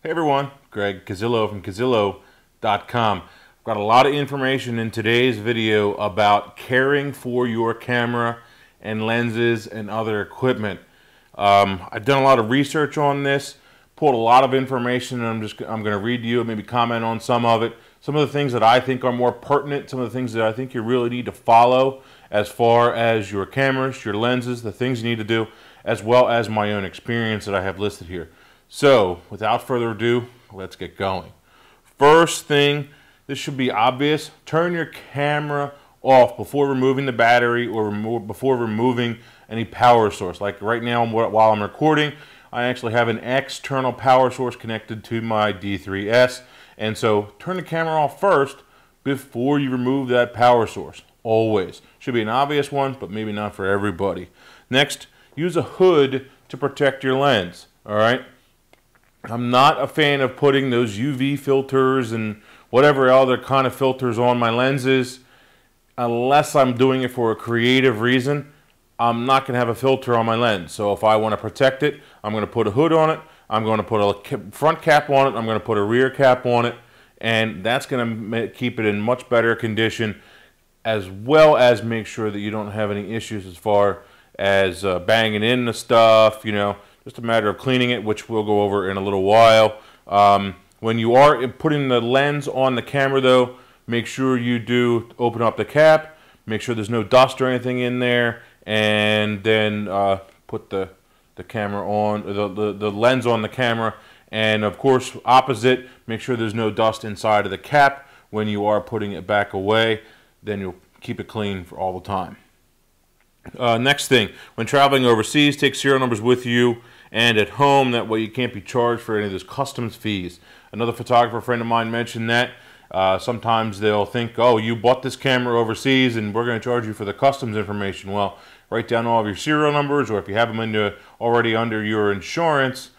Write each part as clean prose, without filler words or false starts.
Hey everyone, Greg Cazillo from Cazillo.com. I've got a lot of information in today's video about caring for your camera and lenses and other equipment. I've done a lot of research on this, pulled a lot of information, and I'm going to read to you and maybe comment on some of it. Some of the things that I think are more pertinent, some of the things that I think you really need to follow as far as your cameras, your lenses, the things you need to do, as well as my own experience that I have listed here. So, without further ado, let's get going. First thing, this should be obvious, turn your camera off before removing the battery or before removing any power source. Like right now, while I'm recording, I actually have an external power source connected to my D3S. And so, turn the camera off first before you remove that power source. Always. Should be an obvious one, but maybe not for everybody. Next, use a hood to protect your lens. Alright? I'm not a fan of putting those UV filters and whatever other kind of filters on my lenses unless I'm doing it for a creative reason. I'm not going to have a filter on my lens. So if I want to protect it, I'm going to put a hood on it. I'm going to put a front cap on it. I'm going to put a rear cap on it. And that's going to keep it in much better condition, as well as make sure that you don't have any issues as far as banging in the stuff, you know. Just a matter of cleaning it, which we'll go over in a little while. When you are putting the lens on the camera, though, make sure you do open up the cap, make sure there's no dust or anything in there, and then put the camera on, the lens on the camera. And of course, opposite, make sure there's no dust inside of the cap when you are putting it back away. Then you'll keep it clean for all the time. Next thing, when traveling overseas, take serial numbers with you and at home. That way you can't be charged for any of those customs fees. Another photographer friend of mine mentioned that. Sometimes they'll think, oh, you bought this camera overseas and we're going to charge you for the customs information. Well, write down all of your serial numbers, or if you have them already under your insurance,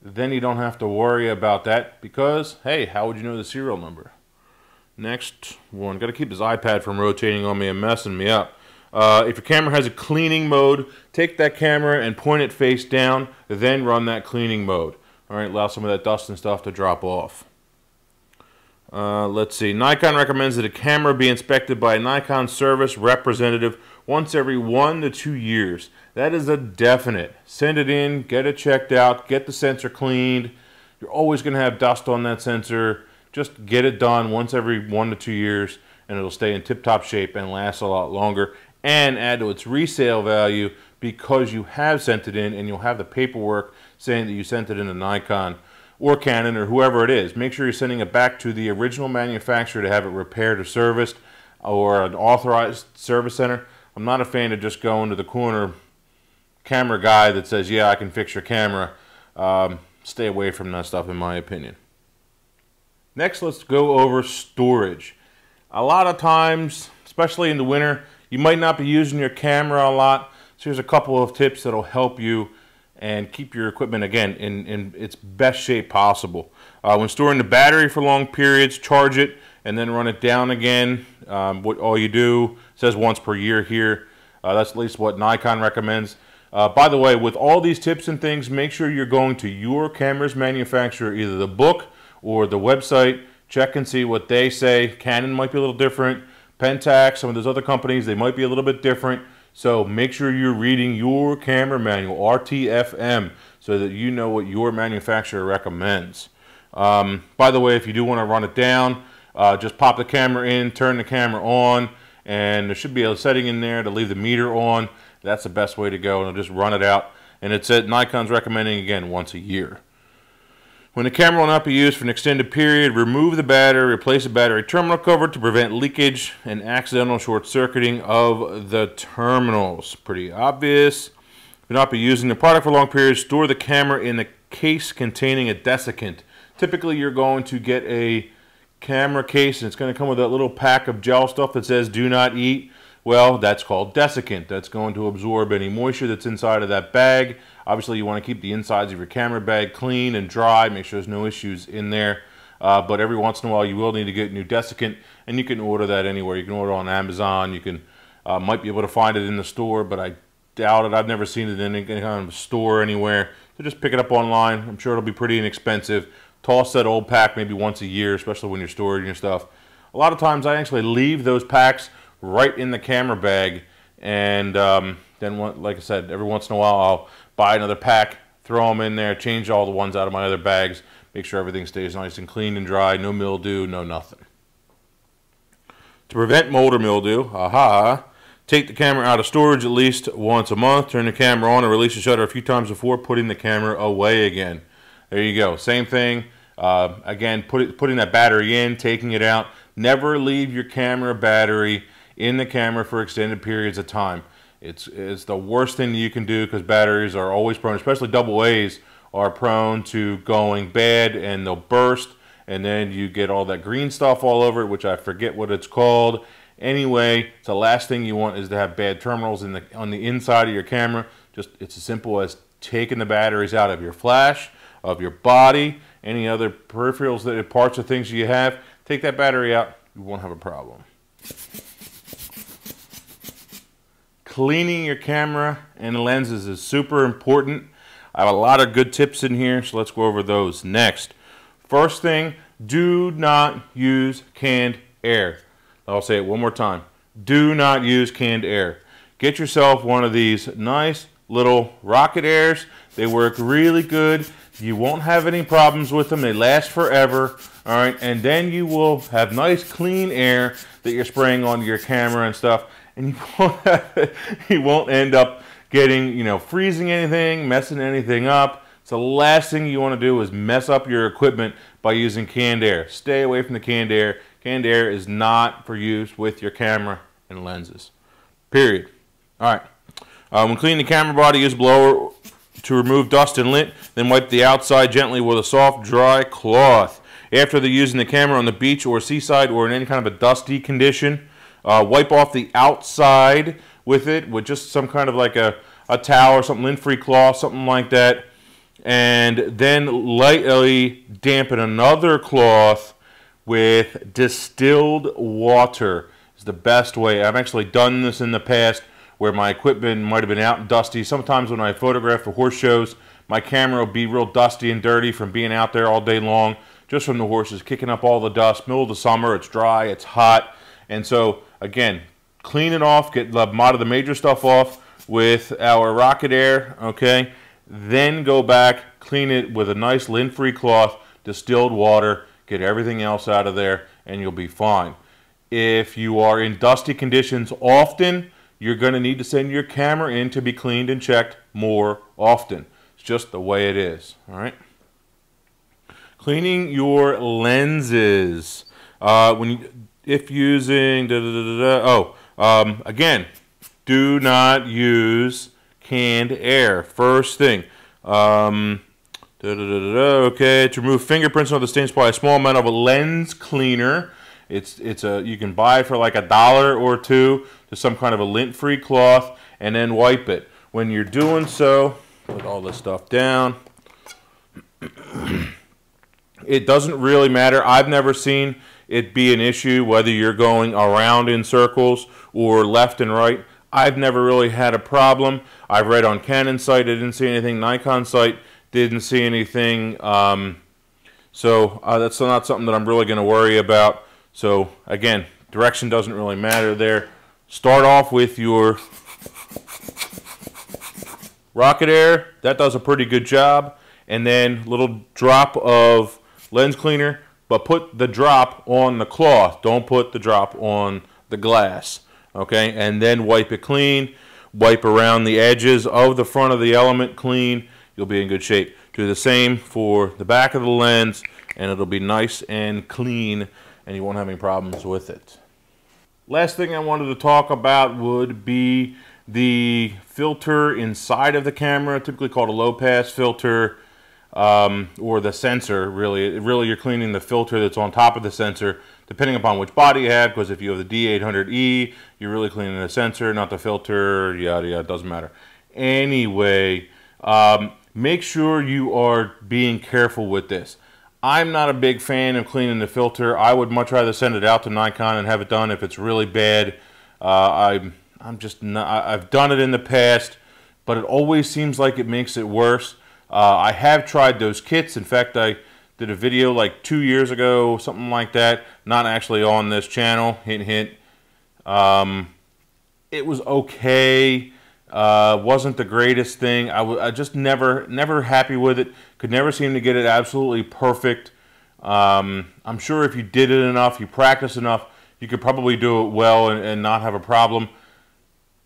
then you don't have to worry about that because, hey, how would you know the serial number? Next one, got to keep this iPad from rotating on me and messing me up. If your camera has a cleaning mode, take that camera and point it face down, then run that cleaning mode. Alright, allow some of that dust and stuff to drop off. Let's see. Nikon recommends that a camera be inspected by a Nikon service representative once every 1 to 2 years. That is a definite. Send it in, get it checked out, get the sensor cleaned. You're always going to have dust on that sensor. Just get it done once every 1 to 2 years, and it'll stay in tip-top shape and last a lot longer, and add to its resale value because you have sent it in and you'll have the paperwork saying that you sent it in to Nikon or Canon or whoever it is. Make sure you're sending it back to the original manufacturer to have it repaired or serviced, or an authorized service center. I'm not a fan of just going to the corner camera guy that says, yeah, I can fix your camera. Stay away from that stuff, in my opinion. Next, let's go over storage. A lot of times, especially in the winter, you might not be using your camera a lot, so here's a couple of tips that'll help you and keep your equipment, again, in its best shape possible. When storing the battery for long periods, charge it and then run it down again. What all you do, says once per year here. That's at least what Nikon recommends. By the way, with all these tips and things, make sure you're going to your camera's manufacturer, either the book or the website. Check and see what they say. Canon might be a little different. Pentax, some of those other companies, they might be a little bit different. So make sure you're reading your camera manual, RTFM, so that you know what your manufacturer recommends. By the way, if you do want to run it down, just pop the camera in, turn the camera on, and there should be a setting in there to leave the meter on. That's the best way to go, and just run it out. And it's at Nikon's recommending, again, once a year. When the camera will not be used for an extended period, remove the battery, replace the battery terminal cover to prevent leakage and accidental short-circuiting of the terminals. Pretty obvious. If you'll not be using the product for long periods, store the camera in a case containing a desiccant. Typically, you're going to get a camera case, and it's going to come with that little pack of gel stuff that says do not eat. Well, that's called desiccant. That's going to absorb any moisture that's inside of that bag. Obviously, you want to keep the insides of your camera bag clean and dry. Make sure there's no issues in there. But every once in a while, you will need to get new desiccant, and you can order that anywhere. You can order on Amazon. You can might be able to find it in the store, but I doubt it. I've never seen it in any kind of store anywhere. So just pick it up online. I'm sure it'll be pretty inexpensive. toss that old pack maybe once a year, especially when you're storing your stuff. A lot of times I actually leave those packs right in the camera bag, and then, like I said, every once in a while I'll buy another pack, throw them in there, change all the ones out of my other bags, make sure everything stays nice and clean and dry, no mildew, no nothing. To prevent mold or mildew, take the camera out of storage at least once a month, turn the camera on and release the shutter a few times before putting the camera away again. There you go, same thing. Again, putting that battery in, taking it out. Never leave your camera battery in the camera for extended periods of time. It's the worst thing you can do, because batteries are always prone, especially AA are prone to going bad, and they'll burst, and then you get all that green stuff all over it, which I forget what it's called. Anyway, the last thing you want is to have bad terminals on the inside of your camera. It's as simple as taking the batteries out of your flash, of your body, any other peripherals, parts of things you have. Take that battery out, you won't have a problem. Cleaning your camera and lenses is super important. I have a lot of good tips in here, so let's go over those next. First thing, do not use canned air. I'll say it one more time. Do not use canned air. Get yourself one of these nice little rocket airs. They work really good. You won't have any problems with them. They last forever. All right, and then you will have nice clean air that you're spraying onto your camera and stuff, and you won't end up getting, freezing anything, messing anything up. So the last thing you want to do is mess up your equipment by using canned air. Stay away from the canned air. Canned air is not for use with your camera and lenses. Period. All right. When cleaning the camera body, use a blower to remove dust and lint, then wipe the outside gently with a soft, dry cloth. After using the camera on the beach or seaside or in any kind of a dusty condition, wipe off the outside with it, with just some kind of like a towel or something, lint-free cloth, something like that, and then lightly dampen another cloth with distilled water. Is the best way. I've actually done this in the past where my equipment might have been out and dusty. Sometimes when I photograph for horse shows, my camera will be real dusty and dirty from being out there all day long, just from the horses, kicking up all the dust. Middle of the summer, it's dry, it's hot. And so, again, clean it off, get a lot of the major stuff off with our rocket air, okay? Then go back, clean it with a nice lint-free cloth, distilled water, get everything else out of there, and you'll be fine. If you are in dusty conditions often, you're going to need to send your camera in to be cleaned and checked more often. It's just the way it is, all right? Cleaning your lenses. If using, again, do not use canned air. First thing. Okay, to remove fingerprints on the stains, apply a small amount of a lens cleaner. You can buy it for like $1 or $2 to some kind of a lint-free cloth, and then wipe it. When you're doing so, put all this stuff down. It doesn't really matter. I've never seen it be an issue whether you're going around in circles or left and right. I've never really had a problem. I've read on Canon site, I didn't see anything. Nikon site, didn't see anything. So that's not something that I'm really going to worry about. So again, direction doesn't really matter there. Start off with your rocket air. That does a pretty good job. And then a little drop of lens cleaner, but put the drop on the cloth. Don't put the drop on the glass. Okay, and then wipe it clean. Wipe around the edges of the front of the element clean. You'll be in good shape. Do the same for the back of the lens, and it'll be nice and clean, and you won't have any problems with it. Last thing I wanted to talk about would be the filter inside of the camera, typically called a low-pass filter, or the sensor. Really you're cleaning the filter that's on top of the sensor, depending upon which body you have, because if you have the D800E, you're really cleaning the sensor, not the filter, yada yada, it doesn't matter. Anyway, make sure you are being careful with this. I'm not a big fan of cleaning the filter. I would much rather send it out to Nikon and have it done if it's really bad. I've done it in the past, but it always seems like it makes it worse. I have tried those kits. In fact, I Did a video like 2 years ago, something like that. Not actually on this channel. Hint, hint. It was okay. Wasn't the greatest thing. I just never happy with it. Could never seem to get it absolutely perfect. I'm sure if you did it enough, you practiced enough, you could probably do it well and not have a problem.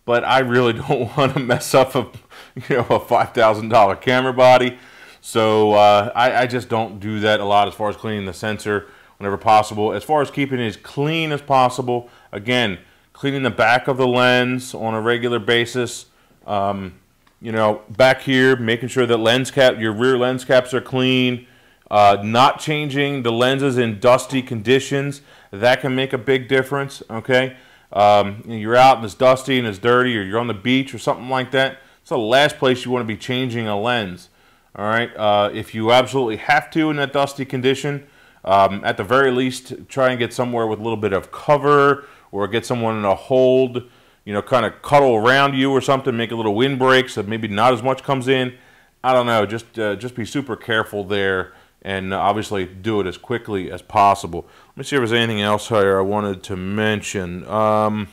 But I really don't want to mess up a $5,000 camera body. So I just don't do that a lot as far as cleaning the sensor whenever possible. As far as keeping it as clean as possible, again, cleaning the back of the lens on a regular basis. Back here, making sure that your rear lens caps are clean. Not changing the lenses in dusty conditions. That can make a big difference, okay? You're out and it's dusty and it's dirty, or you're on the beach or something like that. It's the last place you want to be changing a lens. All right. If you absolutely have to in that dusty condition, at the very least, try and get somewhere with a little bit of cover, or get someone in a hold, kind of cuddle around you or something, make a little windbreak so maybe not as much comes in. I don't know. Just be super careful there, and obviously do it as quickly as possible. Let me see if there's anything else here I wanted to mention. I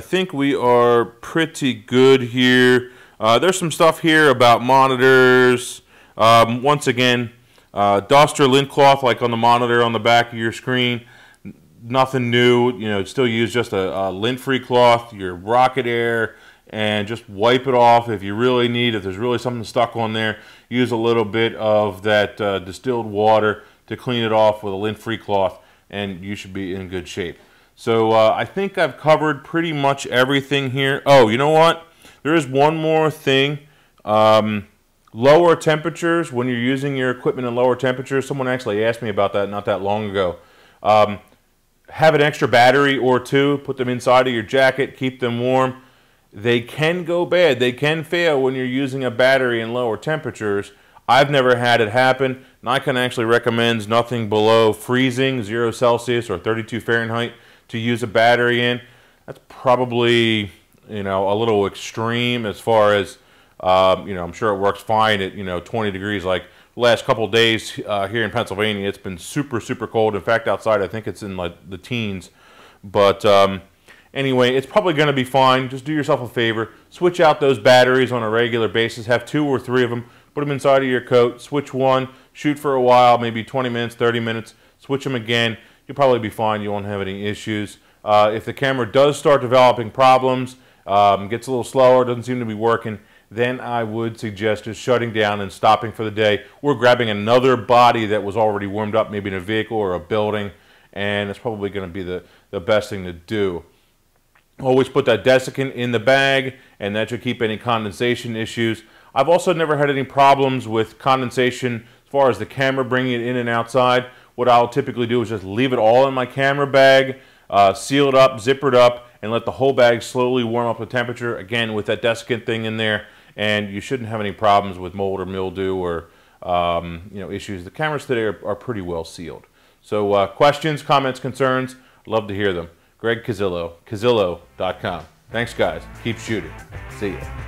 think we are pretty good here. There's some stuff here about monitors. Once again, dust or lint cloth, like on the monitor on the back of your screen. Nothing new. Still use just a lint-free cloth, your Rocket Air, and just wipe it off if you really need. If there's really something stuck on there, use a little bit of that distilled water to clean it off with a lint-free cloth, and you should be in good shape. So I think I've covered pretty much everything here. Oh, you know what? There is one more thing. Lower temperatures, when you're using your equipment in lower temperatures, someone actually asked me about that not that long ago. Have an extra battery or two, put them inside of your jacket, keep them warm. They can go bad. They can fail when you're using a battery in lower temperatures. I've never had it happen. Nikon actually recommends nothing below freezing, 0 Celsius or 32 Fahrenheit, to use a battery in. That's probably a little extreme as far as I'm sure it works fine at 20 degrees. Like the last couple of days here in Pennsylvania, it's been super cold. In fact, outside I think it's in like the teens. But anyway, it's probably going to be fine. Just do yourself a favor, switch out those batteries on a regular basis. Have 2 or 3 of them. Put them inside of your coat. Switch one. Shoot for a while, maybe 20 minutes, 30 minutes. Switch them again. You'll probably be fine. You won't have any issues. If the camera does start developing problems, gets a little slower, doesn't seem to be working, then I would suggest just shutting down and stopping for the day, or grabbing another body that was already warmed up, maybe in a vehicle or a building, and it's probably going to be the best thing to do. Always put that desiccant in the bag, and that should keep any condensation issues. I've also never had any problems with condensation as far as the camera bringing it in and outside. What I'll typically do is just leave it all in my camera bag, seal it up, zipper it up, and let the whole bag slowly warm up to temperature, again with that desiccant thing in there, and you shouldn't have any problems with mold or mildew or issues. The cameras today are pretty well sealed. So questions, comments, concerns, love to hear them. Greg Cazillo, Cazillo.com. Thanks guys. Keep shooting. See ya.